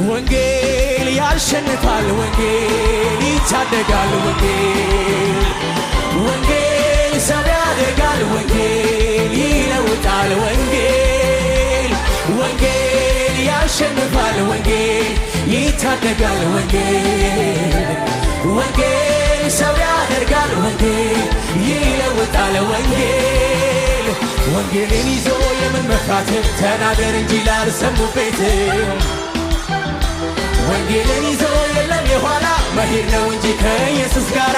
ወንጌል ያሸንፋል ወንጌል ይታደጋል ወንጌል ሰው ያደርጋል ወንጌል ይለውጣል ወንጌል ያሸንፋል ወንጌል ይታደጋል ወንጌል ሰው ያደርጋል ወንጌል ይለውጣል ወንጌልን ይዞ የምን መፍራት ተናገር እንጂ ላልሰሙበት ወንጌልን ይዞ የለም የኋላ መሄድ ነው እንጂ ከኢየሱስ ጋር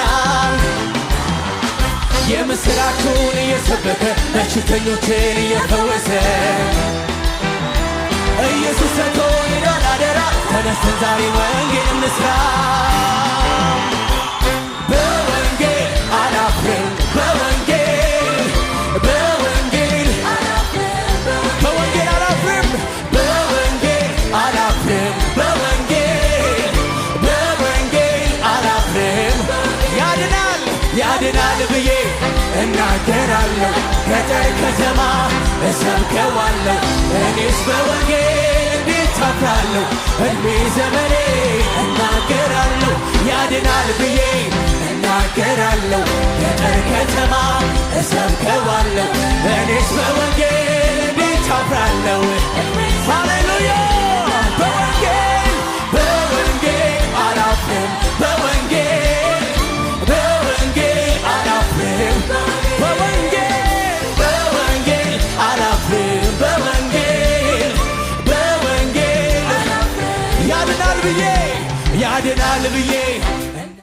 የምስራቹን እየሰበከ በሽተኞችን እየፈወሰ ኢየሱስ ሰጥቶናል አደራ ተነስተን ዛሬ ወንጌል እንስራ በወንጌል አላፍርም በወንጌል አላፍርም ያድናል ብዬ እናገራለሁ ገጠር ከተማ እሰብከዋለሁ እኔስ በወንጌል እንዴት አፍራለሁ እድሜ ዘመኔ እናገራለሁ ያድናል ብዬ እናገራለሁ ገጠር ከተማ እሰብከዋለሁ እኔስ በወንጌል እንዴት አፍራለሁ ሃሌሉያ በወንጌል አላፍርም ያድናል ብዬ